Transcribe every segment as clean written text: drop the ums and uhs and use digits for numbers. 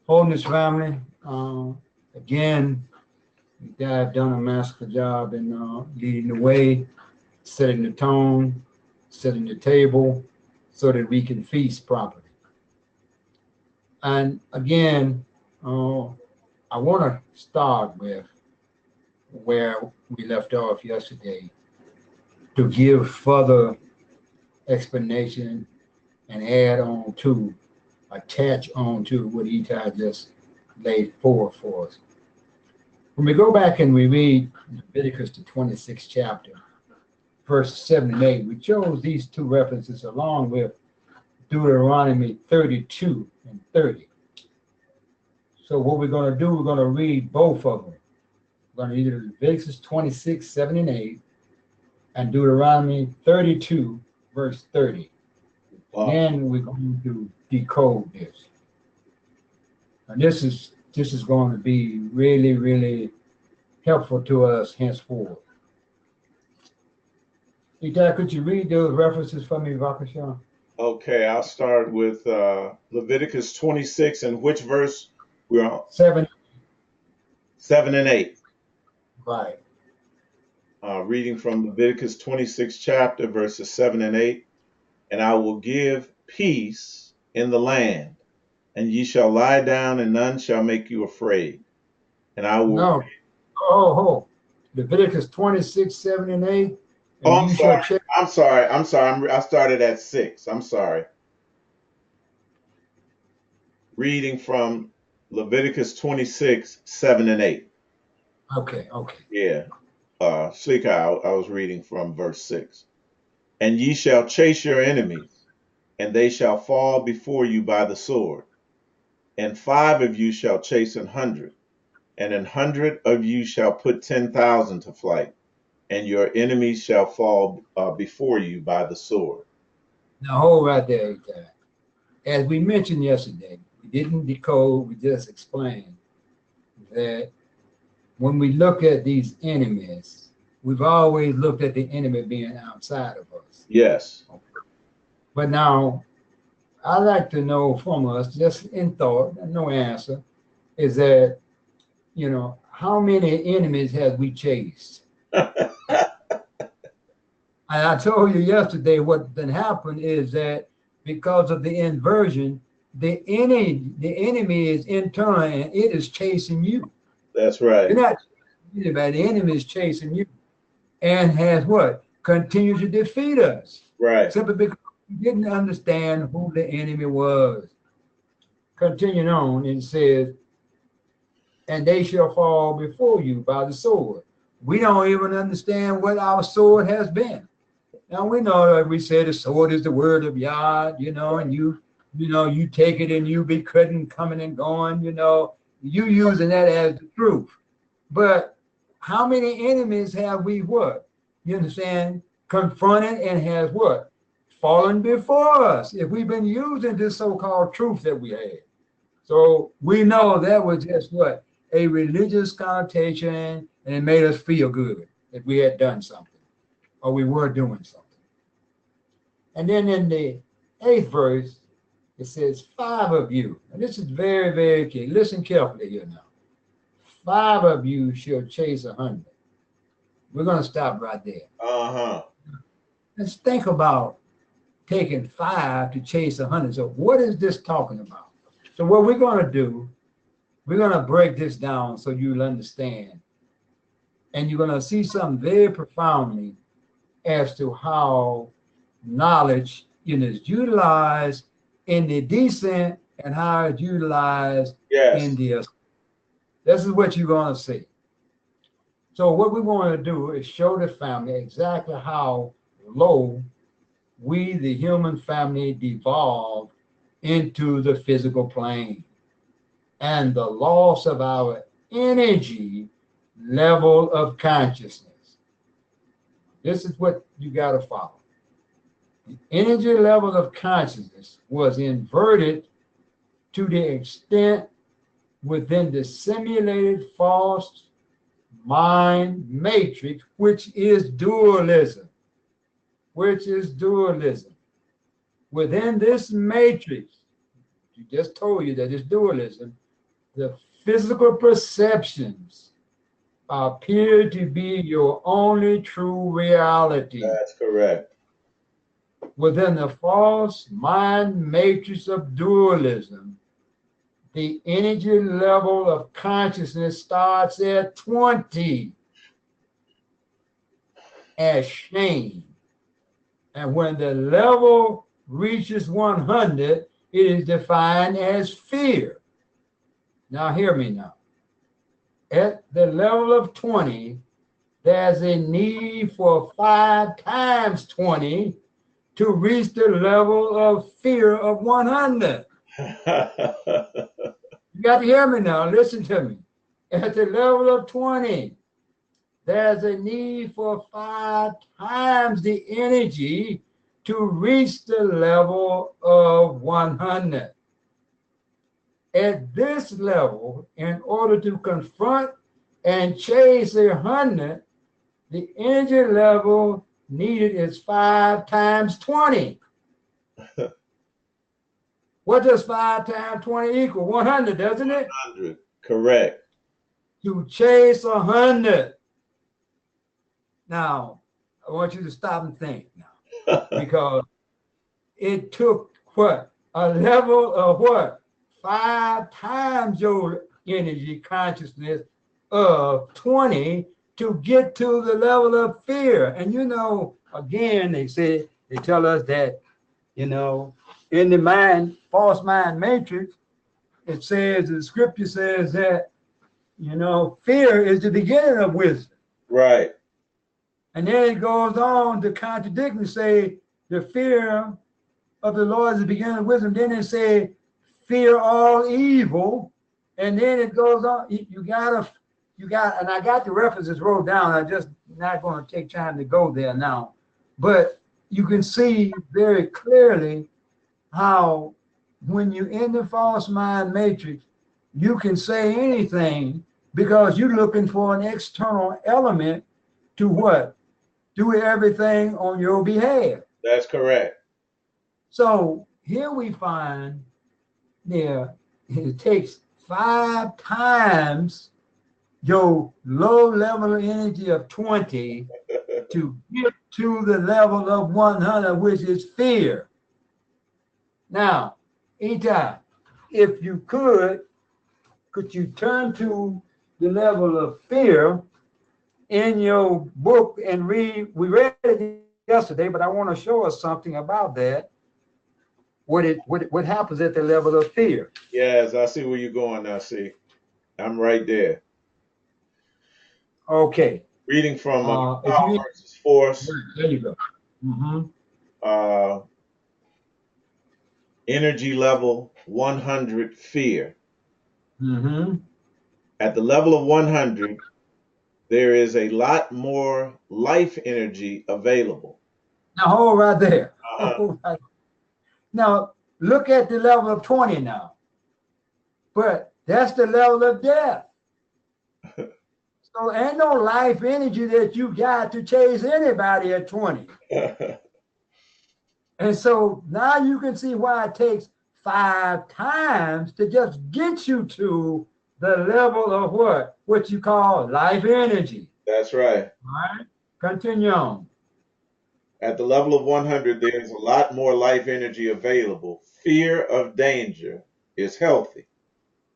Holiness family, again, you guys have done a masterful job in leading the way, setting the tone, setting the table, so that we can feast properly. And again, I want to start with where we left off yesterday to give further explanation and add on to, attach on to what Eitai just laid forth for us. When we go back and we read Leviticus, the 26th chapter, verse 7 and 8, we chose these two references along with Deuteronomy 32 and 30. So what we're going to do, we're going to read both of them. We're going to read Leviticus 26, 7 and 8, and Deuteronomy 32, verse 30. Wow. And we're going to decode this. And this is going to be really, really helpful to us henceforth. Eitai, could you read those references for me, Vakasha? Okay, I'll start with Leviticus 26, and which verse we're on? 7. 7 and 8. Right. Reading from Leviticus 26 chapter, verses 7 and 8. And I will give peace in the land, and ye shall lie down, and none shall make you afraid. And I will... No. Oh. Leviticus 26, 7 and 8. And oh, I'm sorry. I started at 6. I'm sorry. Reading from Leviticus 26, 7 and 8. Okay. Yeah. Slika, I was reading from verse 6. And ye shall chase your enemies, and they shall fall before you by the sword. And 5 of you shall chase 100, and 100 of you shall put 10,000 to flight, and your enemies shall fall before you by the sword. Now hold right there, Eitai. As we mentioned yesterday, we didn't decode, we just explained that when we look at these enemies, we've always looked at the enemy being outside of us. Yes. But now, I'd like to know from us, just in thought, no answer, is that, how many enemies have we chased? And I told you yesterday what then happened is that because of the inversion, the enemy is internal and it is chasing you. That's right. You're not chasing anybody, the enemy is chasing you. And has what? Continued to defeat us. Right. Simply because we didn't understand who the enemy was. Continuing on, it says, and they shall fall before you by the sword. We don't even understand what our sword has been. Now we know that we say the sword is the word of Yah, and you take it and you be cutting, coming and going, you using that as the truth. But how many enemies have we what? You understand? Confronted and has what? Fallen before us. If we've been using this so-called truth that we had. So we know that was just what? A religious connotation, and it made us feel good that we had done something or we were doing something. And then in the 8th verse, it says 5 of you. And this is very, very key. Listen carefully here now. 5 of you shall chase 100. We're going to stop right there. Let's think about taking 5 to chase 100. So what is this talking about? So what we're going to do, we're going to break this down so you'll understand. And you're going to see something very profoundly as to how knowledge is utilized in the descent and how it's utilized in the ascent. This is what you're going to see. So what we want to do is show the family exactly how low we, the human family, devolved into the physical plane and the loss of our energy level of consciousness. This is what you got to follow. The energy level of consciousness was inverted to the extent within the simulated false mind matrix, which is dualism. Within this matrix, you just told you that it's dualism. the physical perceptions appear to be your only true reality. That's correct. Within the false mind matrix of dualism, the energy level of consciousness starts at 20 as shame. And when the level reaches 100, it is defined as fear. Now, hear me now. At the level of 20, there's a need for 5 times 20 to reach the level of fear of 100. You got to hear me now. Listen to me. At the level of 20, there's a need for 5 times the energy to reach the level of 100. At this level, in order to confront and chase 100, the energy level needed is 5 times 20. What does 5 times 20 equal? 100, doesn't it? 100. Correct. To chase 100. Now, I want you to stop and think now, because it took what? A level of what? 5 times your energy consciousness of 20 to get to the level of fear. And you know, again, they tell us that, you know, in the mind, false mind matrix, it says, the scripture says that, you know, fear is the beginning of wisdom. Right. And then it goes on to contradict and say, the fear of the Lord is the beginning of wisdom. Then it say, fear all evil. And then it goes on, you got, and I got the references wrote down. I'm just not going to take time to go there now. But you can see very clearly how when you're in the false mind matrix, you can say anything because you're looking for an external element to what? Do everything on your behalf. That's correct. So here we find there it takes 5 times your low level of energy of 20 to get to the level of 100, which is fear. Now, Eitai, if you could you turn to the level of fear in your book and read? We read it yesterday, but I want to show us something about that. What happens at the level of fear? Yes, I see where you're going now. See, I'm right there. Okay. Reading from Power read, versus Force. There you go. Mm-hmm. Energy level 100, fear. Mm-hmm. At the level of 100, there is a lot more life energy available. Now hold right there. Hold right. Now look at the level of 20 now. But that's the level of death. So ain't no life energy that you got to chase anybody at 20. And so now you can see why it takes 5 times to just get you to the level of what you call life energy. That's right. All right, continue on. At the level of 100, there's a lot more life energy available. Fear of danger is healthy.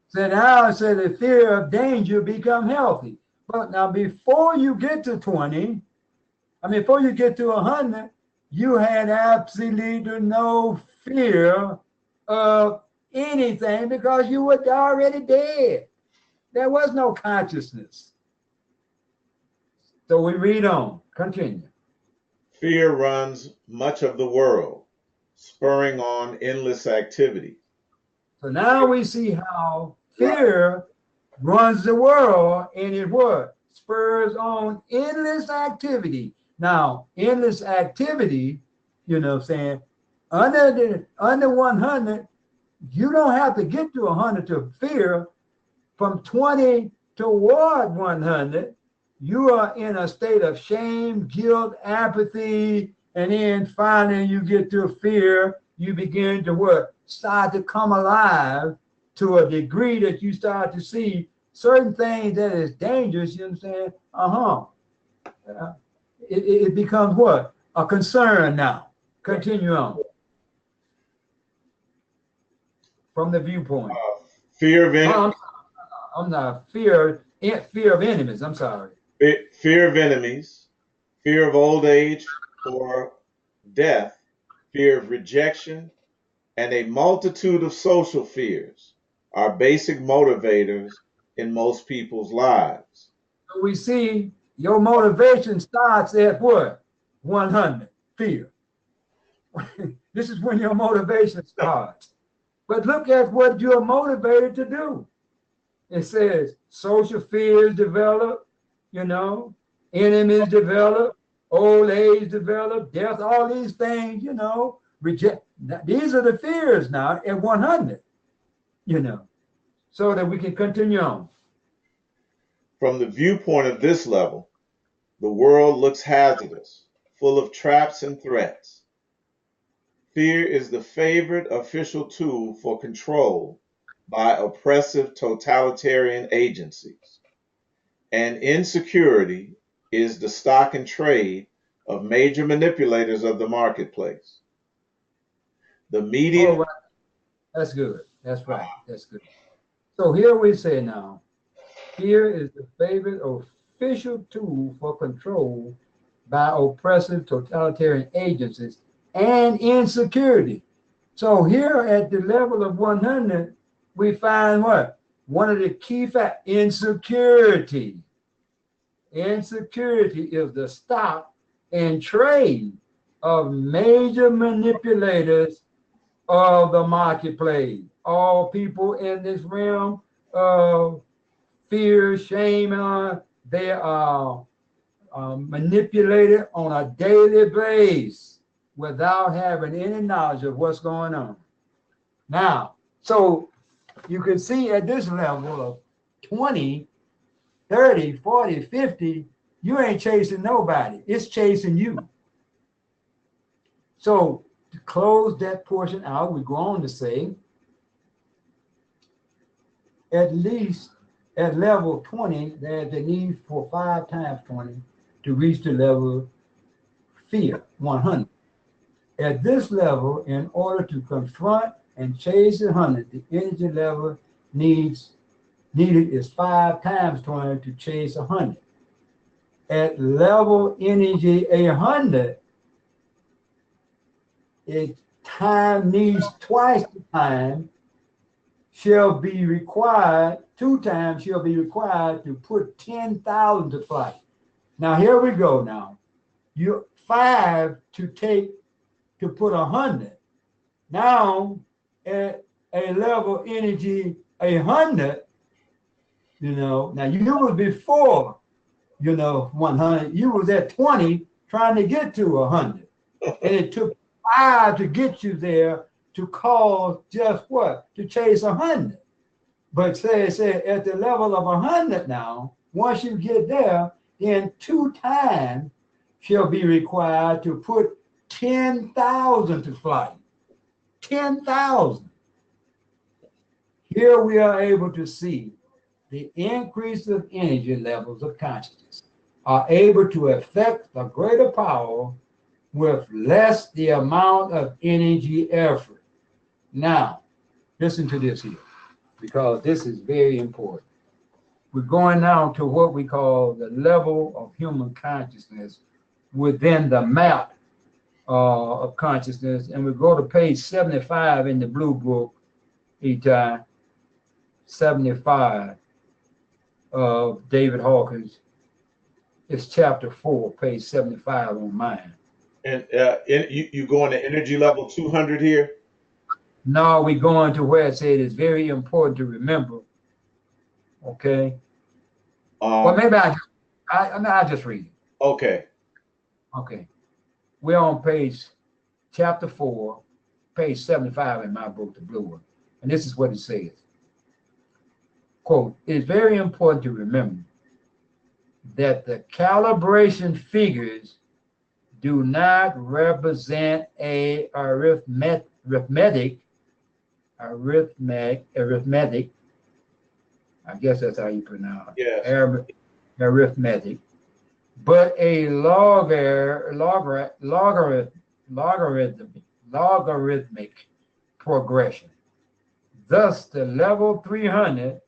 So now I say the fear of danger become healthy. But now before you get to 20, before you get to 100, you had absolutely no fear of anything because you were already dead. There was no consciousness. So we read on. Continue. Fear runs much of the world, spurring on endless activity. So now we see how fear runs the world, and it what? Spurs on endless activity. Now, endless activity, you know what I'm saying, under 100, you don't have to get to 100 to fear. From 20 toward 100, you are in a state of shame, guilt, apathy, and then finally you get to fear. You begin to what? Start to come alive to a degree that you start to see certain things that is dangerous, you understand? It becomes what? A concern now. Continue on. From the viewpoint. Fear of enemies. I'm not fear of enemies. I'm sorry. Fear of enemies, fear of old age or death, fear of rejection, and a multitude of social fears are basic motivators in most people's lives. So we see your motivation starts at what? 100, fear. This is when your motivation starts. But look at what you're motivated to do. It says social fears develop, enemies develop, old age develop, death, all these things, reject. These are the fears now at 100, so that we can continue on. From the viewpoint of this level, the world looks hazardous, full of traps and threats. Fear is the favorite official tool for control by oppressive totalitarian agencies, and insecurity is the stock and trade of major manipulators of the marketplace. The media. Oh, right. That's good. That's right. That's good. So here we say now, fear is the favorite official tool for control by oppressive totalitarian agencies and insecurity. So here at the level of 100, we find what? One of the key factors, insecurity. Insecurity is the stock and trade of major manipulators of the marketplace. All people in this realm of fear, shame, they are manipulated on a daily basis without having any knowledge of what's going on. Now, so you can see at this level of 20, 30, 40, 50, you ain't chasing nobody. It's chasing you. So to close that portion out, we go on to say, at least at level 20, there's a need for 5 times 20 to reach the level fear, 100. At this level, in order to confront and chase the 100, the energy level needed is 5 times 20 to chase 100. At level energy 100, time needs twice the time shall be required, 2 times shall be required to put 10,000 to flight. Now here we go now. You 5 to put 100. Now at a level energy 100, now you was before, 100, you was at 20 trying to get to 100. And it took 5 to get you there to cause just what? To chase 100. But say at the level of 100 now, once you get there, then 2 times shall be required to put 10,000 to flight. 10,000. Here we are able to see the increase of energy levels of consciousness are able to affect a greater power with less the amount of energy effort. Now, listen to this here, because this is very important. We're going now to what we call the level of human consciousness within the map of consciousness. And we go to page 75 in the blue book, Eitai, 75 of David Hawkins. It's chapter 4, page 75 on mine. And you going to energy level 200 here? No, we going to where it said it's very important to remember. Okay. Well, maybe I'll just read it. Okay. Okay. We're on chapter 4, page 75 in my book, the blue one. And this is what it says. Quote, it's very important to remember that the calibration figures do not represent a arithmetic arithmetic. I guess that's how you pronounce it. Yes. Arithmetic. But a logarithmic progression. Thus, the level 300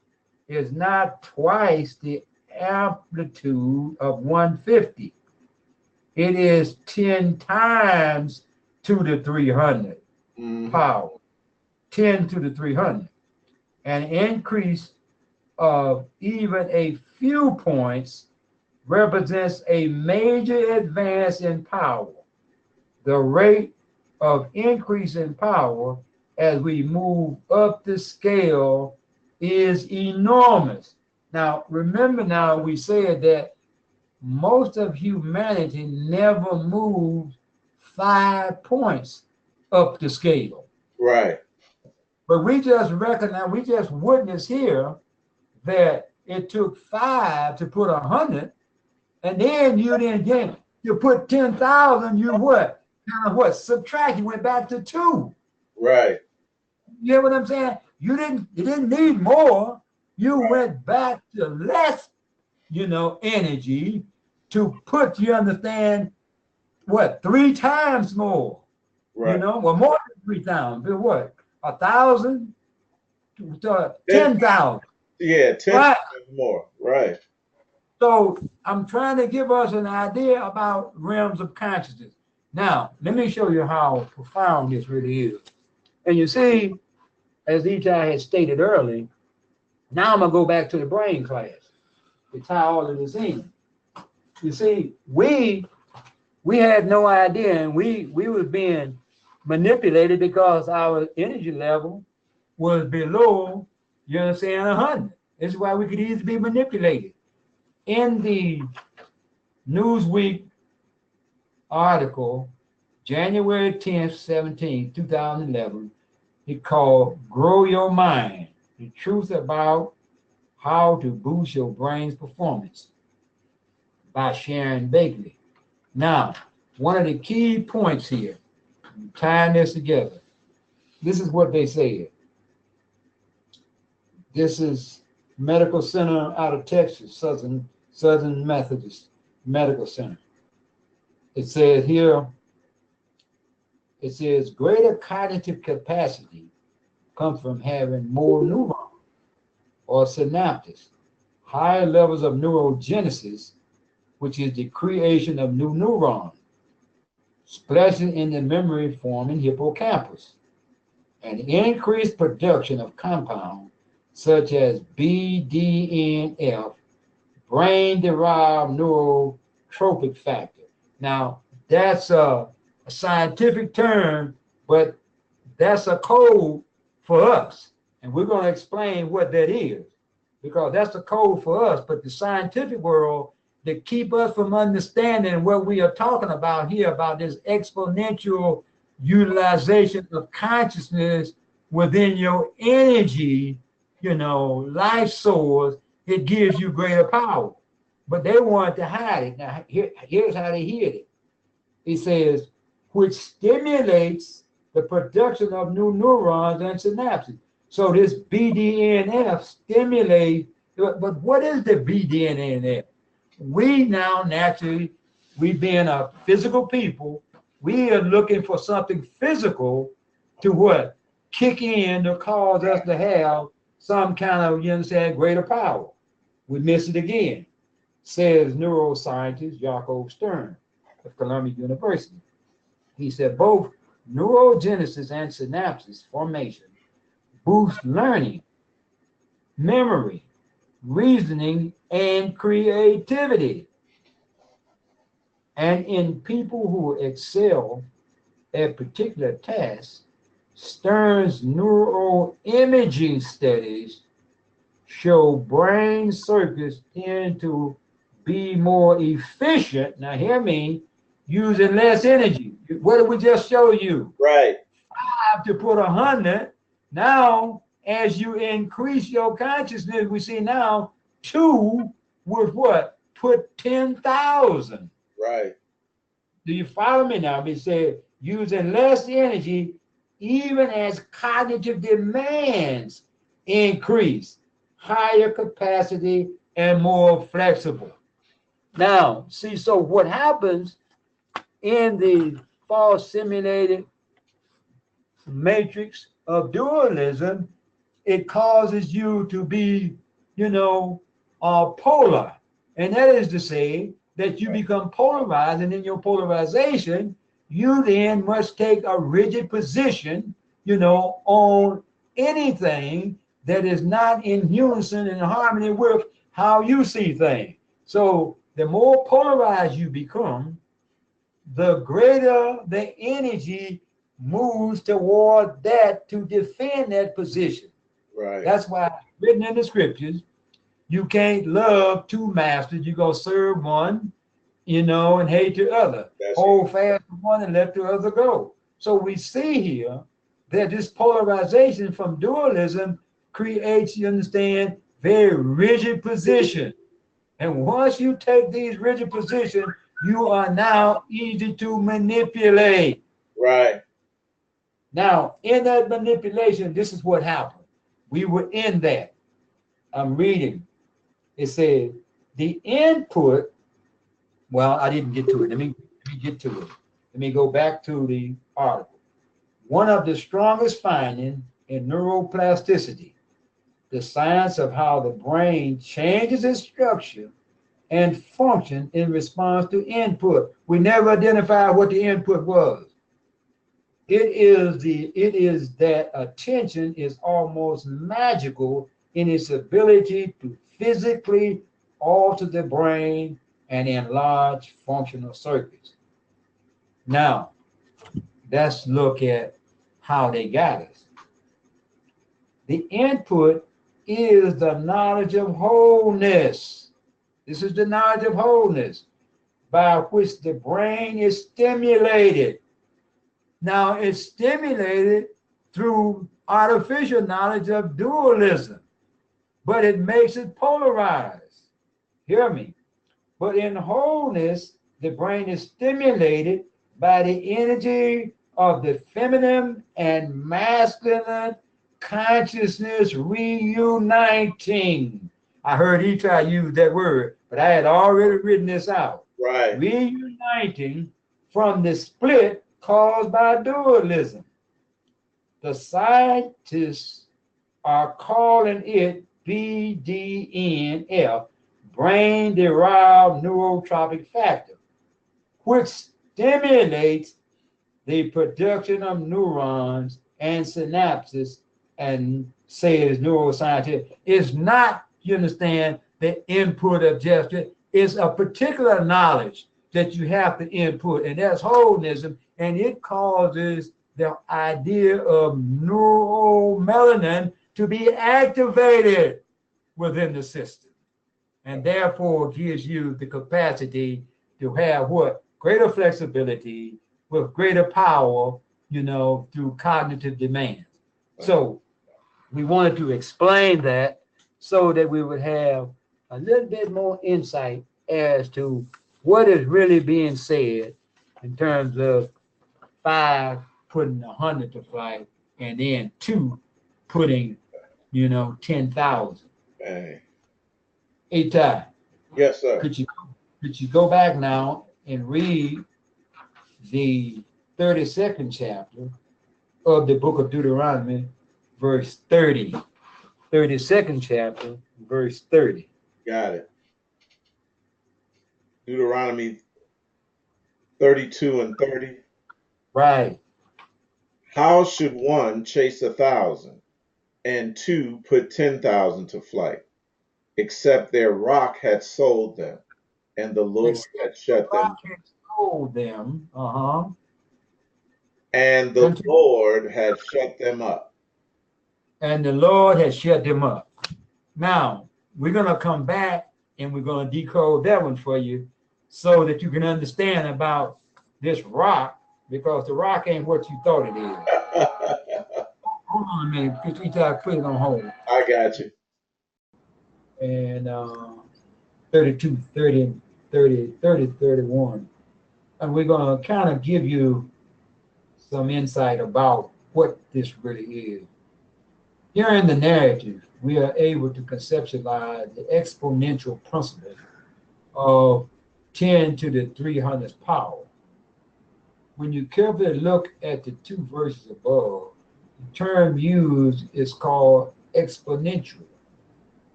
is not twice the amplitude of 150. It is 10 times to the 300 power, 10 to the 300. An increase of even a few points represents a major advance in power. The rate of increase in power as we move up the scale is enormous. Now, remember now, we said that most of humanity never moved 5 points up the scale. Right. But we just recognize, we just witnessed here that it took 5 to put 100, and then you didn't get, you put 10,000, you what? Kind of what? Subtract, you went back to 2. Right. You know what I'm saying? You didn't need more. You went back to less, energy to put, you understand, what, 3 times more. Right. Well, more than 3 times. But what? 1,000 to 10,000. Yeah, 10 right. more. Right. So I'm trying to give us an idea about realms of consciousness. Now, let me show you how profound this really is. And you see, as Eitai had stated earlier, now I'm going to go back to the brain class to tie all of this in. You see, we had no idea, and we were being manipulated because our energy level was below, 100. This is why we could easily be manipulated. In the Newsweek article, January 10th, 2011, it called Grow Your Mind, the truth about how to boost your brain's performance by Sharon Bakley. Now, one of the key points here, tying this together, this is what they said. This is Medical Center out of Texas, Southern Methodist Medical Center. It says here, it says greater cognitive capacity comes from having more neurons or synapses, higher levels of neurogenesis, which is the creation of new neurons, splashing in the memory forming hippocampus, and increased production of compounds such as BDNF, brain-derived neurotrophic factor. Now, that's a scientific term, but that's a code for us. And we're going to explain what that is, because that's the code for us. But the scientific world, to keep us from understanding what we are talking about here, about this exponential utilization of consciousness within your energy, life source, it gives you greater power. But they wanted to hide it. Now, here's how they hid it. It says, which stimulates the production of new neurons and synapses. So this BDNF stimulates, but what is the BDNF? We now naturally, we being a physical people, we are looking for something physical to what? Kick in to cause us to have some kind of, greater power. We miss it again, says neuroscientist Jacob Stern of Columbia University. He said both neurogenesis and synapses formation boost learning, memory, reasoning, and creativity. And in people who excel at particular tasks, Stern's neuroimaging studies show brain circuits tend to be more efficient. Now, hear me, using less energy. What did we just show you? Right. 5 to put 100. Now, as you increase your consciousness, we see now 2 would what? Put 10,000. Right. Do you follow me now? We said using less energy even as cognitive demands increase, higher capacity and more flexible. Now, see, so what happens in the false simulated matrix of dualism, it causes you to be, polar. And that is to say that you become polarized, and in your polarization, you then must take a rigid position, on anything that is not in unison and harmony with how you see things. So the more polarized you become, the greater the energy moves toward that to defend that position. Right. That's why written in the scriptures, you can't love two masters. You're going to serve one, and hate the other. That's Hold fast to one and let the other go. So we see here that this polarization from dualism creates, you understand, very rigid position. And once you take these rigid positions, you are now easy to manipulate. right. Now, in that manipulation, this is what happened. We were in that. I'm reading. It said, the input, well, I didn't get to it. Let me get to it. Let me go back to the article. One of the strongest findings in neuroplasticity, the science of how the brain changes its structure and function in response to input. We never identified what the input was. It is that attention is almost magical in its ability to physically alter the brain and enlarge functional circuits. Now, let's look at how they got us. The input is the knowledge of wholeness. This is the knowledge of wholeness by which the brain is stimulated. Now, it's stimulated through artificial knowledge of dualism, but it makes it polarized. Hear me. But in wholeness, the brain is stimulated by the energy of the feminine and masculine consciousness reuniting. I heard Eitai use that word, but I had already written this out. Right. Reuniting from the split caused by dualism. The scientists are calling it BDNF, brain-derived neurotrophic factor, which stimulates the production of neurons and synapses, and says neuroscientists. It's not, you understand, the input of gesture. It's a particular knowledge that you have to input, and that's wholenism, and it causes the idea of neuromelanin to be activated within the system, and therefore gives you the capacity to have what? Greater flexibility with greater power, through cognitive demands. So we wanted to explain that so that we would have a little bit more insight as to what is really being said in terms of 5 putting 100 to flight, and then 2 putting, 10,000. Hey. Eitai, Yes, sir. could you go back now and read the 32nd chapter of the book of Deuteronomy, verse 30. 32nd chapter, verse 30. Got it. Deuteronomy 32 and 30. Right. How should one chase 1,000 and 2 put 10,000 to flight, except their rock had sold them, and the Lord had shut them. Sold them. And the Lord had shut them up. And the Lord has shut them up. Now, we're going to come back and we're going to decode that one for you so that you can understand about this rock, because the rock ain't what you thought it is. Hold on a minute, because we got to put it on hold. I got you. And 32, 30, 30, 30, 31. And we're going to kind of give you some insight about what this really is. Here in the narrative, we are able to conceptualize the exponential principle of 10 to the 300th power. When you carefully look at the two verses above, the term used is called exponential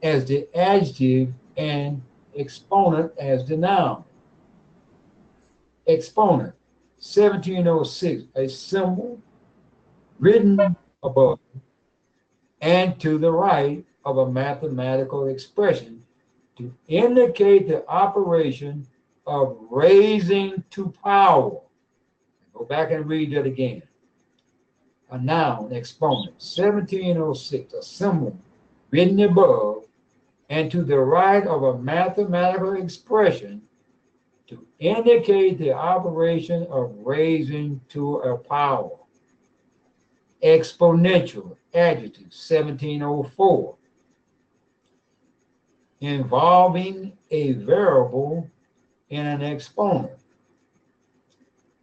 as the adjective and exponent as the noun. Exponent, 1706, a symbol written above and to the right of a mathematical expression to indicate the operation of raising to power. Go back and read that again. A noun, exponent, 1706, a symbol written above and to the right of a mathematical expression to indicate the operation of raising to a power. Exponential, adjective, 1704, involving a variable in an exponent.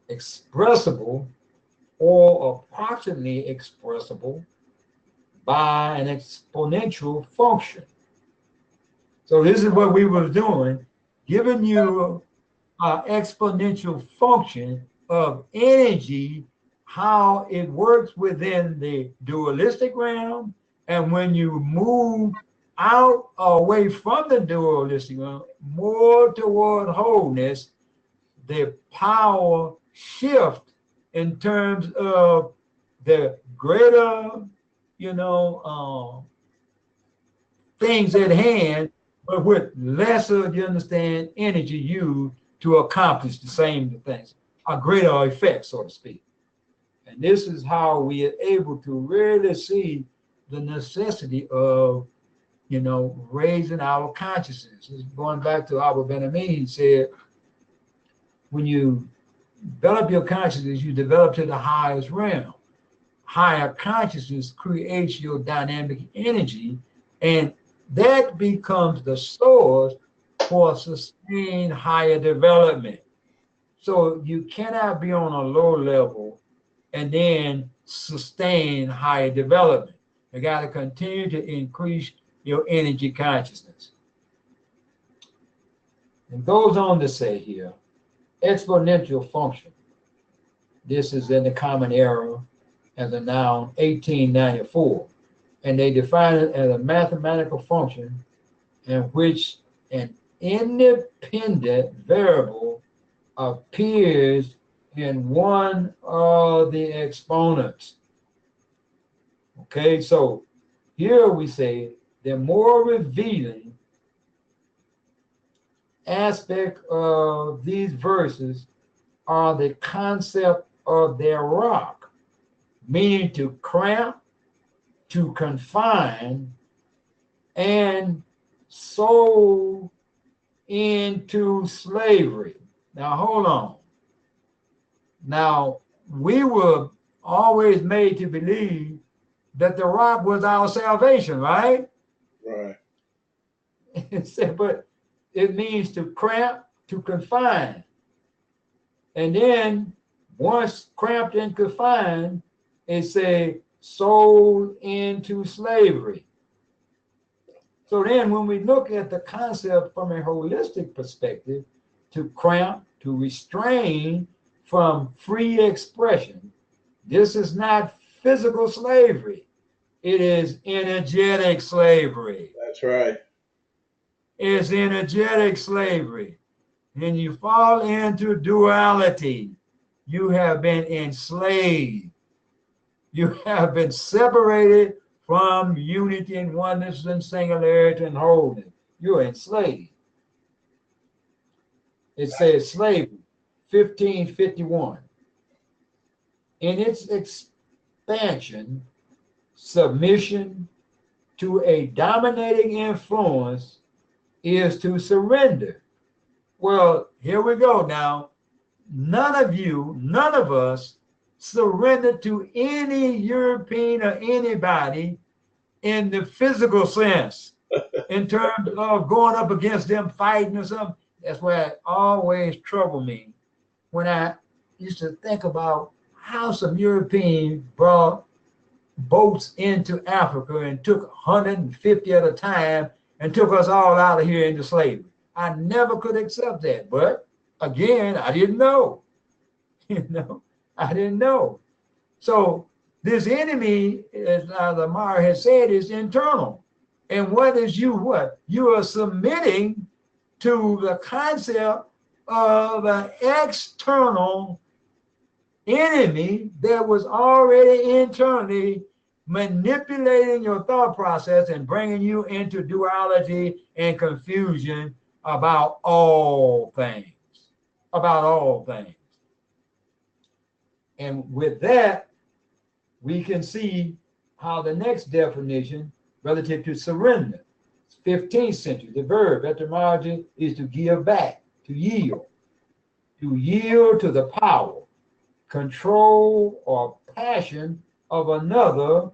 Expressible or approximately expressible by an exponential function. So this is what we were doing, giving you an exponential function of energy, how it works within the dualistic realm, and when you move out away from the dualistic realm, more toward wholeness, the power shift in terms of the greater, things at hand, but with lesser, you understand, energy used to accomplish the same things, a greater effect, so to speak. And this is how we are able to really see the necessity of, raising our consciousness. Going back to Abba Ben-Amin said, when you develop your consciousness, you develop to the highest realm. Higher consciousness creates your dynamic energy, and that becomes the source for sustained higher development. So you cannot be on a low level and then sustain higher development. You got to continue to increase your energy consciousness. It goes on to say here, exponential function. This is in the Common Era as a noun, 1894. And they define it as a mathematical function in which an independent variable appears in one of the exponents. Okay, so here we say the more revealing aspect of these verses are the concept of their rock, meaning to cramp, to confine, and sold into slavery. Now, hold on. Now, we were always made to believe that the rock was our salvation, right? Right. It said, but it means to cramp, to confine. And then once cramped and confined, it said sold into slavery. So then when we look at the concept from a holistic perspective, to cramp, to restrain from free expression, this is not physical slavery. It is energetic slavery. That's right. It's energetic slavery. And you fall into duality. You have been enslaved. You have been separated from unity and oneness and singularity and wholeness. You're enslaved. It says slavery, 1551. In its expansion, submission to a dominating influence is to surrender. Well, here we go now. None of us surrender to any European or anybody in the physical sense, in terms of going up against them, fighting or something. That's why it always troubled me when I used to think about how some Europeans brought boats into Africa and took 150 at a time and took us all out of here into slavery. I never could accept that. But again, I didn't know. You know, I didn't know. So this enemy, as Lamar has said, is internal. And what is you? What? You are submitting to the concept of an external enemy that was already internally manipulating your thought process and bringing you into duality and confusion about all things. About all things. And with that, we can see how the next definition relative to surrender, 15th century, the verb etymology is to give back, to yield to the power, control, or passion of another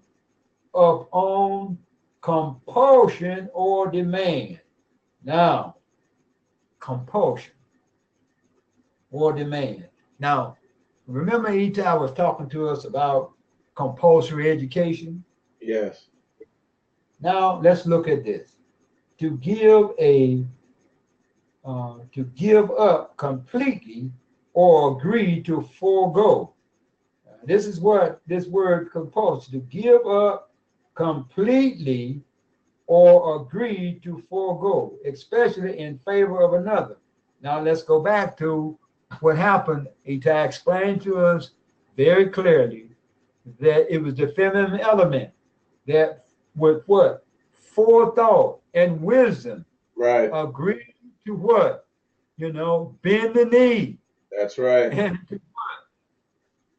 upon compulsion or demand. Now, compulsion or demand. Now, remember Eitai was talking to us about compulsory education? Yes. Now, let's look at this. To give up completely or agree to forego. This is what this word compulsion, to give up completely or agree to forego, especially in favor of another. Now let's go back to what happened. Eitai explained to us very clearly that it was the feminine element that with what? Forethought and wisdom. Right. Agreed to what? Bend the knee. That's right. And to what?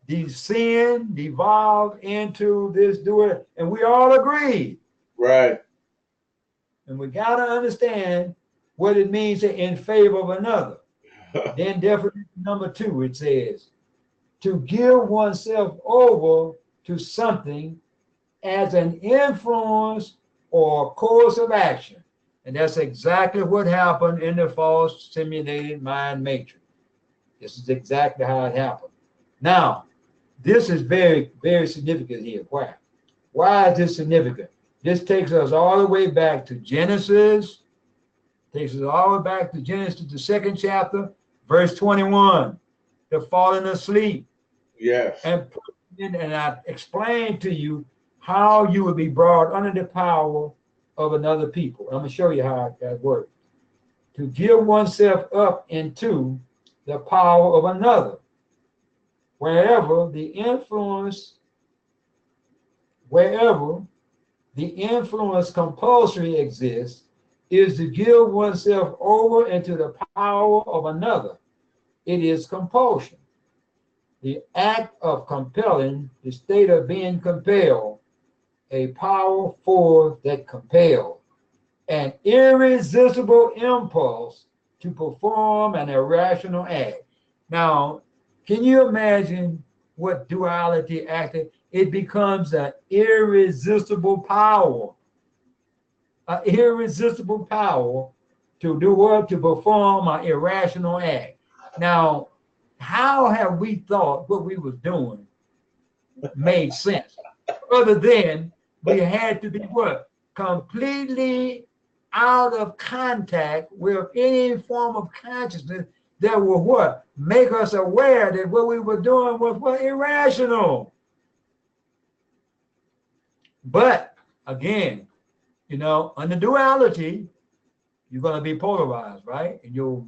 The sin devolved into this doer. And we all agreed. Right. And we got to understand what it means to in favor of another. Then definition number 2, it says, to give oneself over to something as an influence or course of action. And that's exactly what happened in the false simulated mind matrix. This is exactly how it happened. Now, this is very, very significant here. Why? Why is this significant? This takes us all the way back to Genesis, takes us all the way back to Genesis, the 2nd chapter, verse 21, the falling asleep. Yes. And I explained to you how you would be brought under the power of another people. I'm going to show you how that works. To give oneself up into the power of another, wherever the influence compulsory exists, is to give oneself over into the power of another. It is compulsion. The act of compelling, the state of being compelled, a power force that compels, an irresistible impulse to perform an irrational act. Now, can you imagine what duality acted? It becomes an irresistible power. An irresistible power to do what? To perform an irrational act. Now, how have we thought what we was doing made sense? Other than we had to be what? Completely out of contact with any form of consciousness that will what? Make us aware that what we were doing was what? Irrational. But again, under duality, you're going to be polarized, right? And your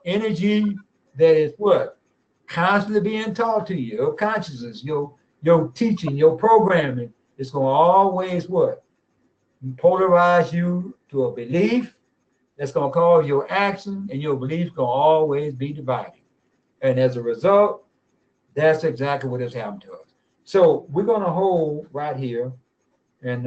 energy that is what? Constantly being taught to you, your consciousness, your teaching, your programming, it's going to always what? Polarize you to a belief that's going to cause your action, and your beliefs going to always be divided. And as a result, that's exactly what has happened to us. So we're going to hold right here, and